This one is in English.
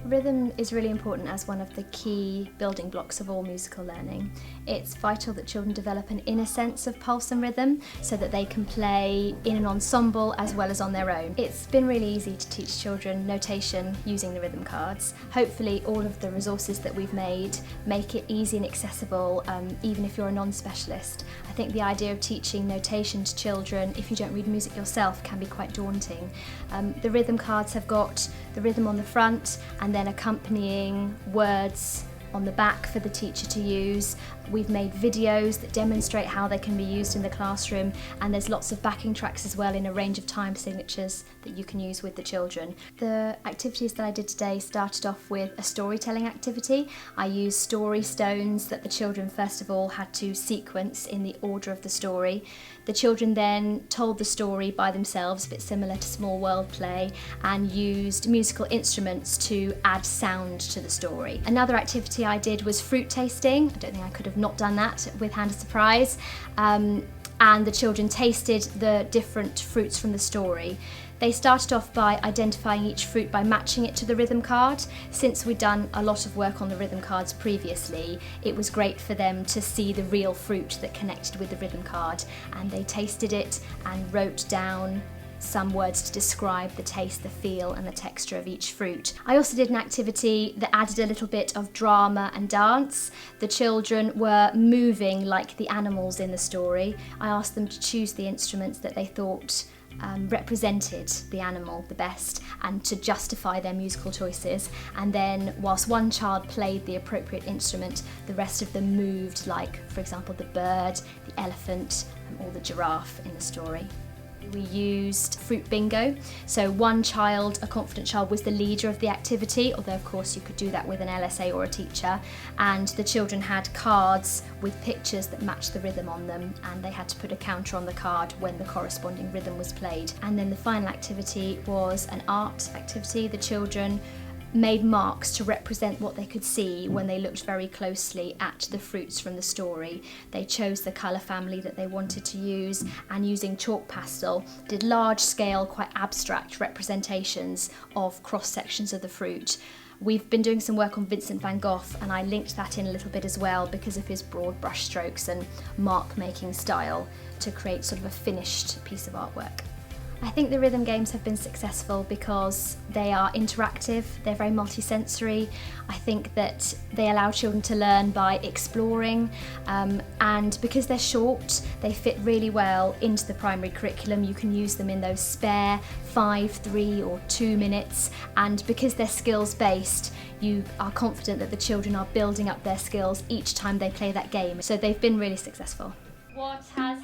Rhythm is really important as one of the key building blocks of all musical learning. It's vital that children develop an inner sense of pulse and rhythm so that they can play in an ensemble as well as on their own. It's been really easy to teach children notation using the rhythm cards. Hopefully all of the resources that we've made make it easy and accessible, even if you're a non-specialist. I think the idea of teaching notation to children, if you don't read music yourself, can be quite daunting. The rhythm cards have got the rhythm on the front and then accompanying words on the back for the teacher to use. We've made videos that demonstrate how they can be used in the classroom, and there's lots of backing tracks as well in a range of time signatures that you can use with the children. The activities that I did today started off with a storytelling activity. I used Storystones that the children first of all had to sequence in the order of the story. The children then told the story by themselves, a bit similar to small world play, and used musical instruments to add sound to the story. Another activity I did was fruit tasting. I don't think I could have not done that with Handa Surprise. And the children tasted the different fruits from the story. They started off by identifying each fruit by matching it to the rhythm card. Since we'd done a lot of work on the rhythm cards previously, it was great for them to see the real fruit that connected with the rhythm card, and they tasted it and wrote down some words to describe the taste, the feel and the texture of each fruit. I also did an activity that added a little bit of drama and dance. The children were moving like the animals in the story. I asked them to choose the instruments that they thought represented the animal the best and to justify their musical choices, and then whilst one child played the appropriate instrument, the rest of them moved like, for example, the bird, the elephant or the giraffe in the story. We used fruit bingo, so one child, a confident child, was the leader of the activity, although of course you could do that with an LSA or a teacher, and the children had cards with pictures that matched the rhythm on them, and they had to put a counter on the card when the corresponding rhythm was played. And then the final activity was an art activity. The children made marks to represent what they could see when they looked very closely at the fruits from the story. They chose the colour family that they wanted to use, and using chalk pastel did large scale, quite abstract representations of cross sections of the fruit. We've been doing some work on Vincent van Gogh, and I linked that in a little bit as well because of his broad brush strokes and mark making style to create sort of a finished piece of artwork. I think the rhythm games have been successful because they are interactive, they're very multisensory. I think that they allow children to learn by exploring, and because they're short, they fit really well into the primary curriculum. You can use them in those spare 5, 3 or 2 minutes, and because they're skills based, you are confident that the children are building up their skills each time they play that game. So they've been really successful. What has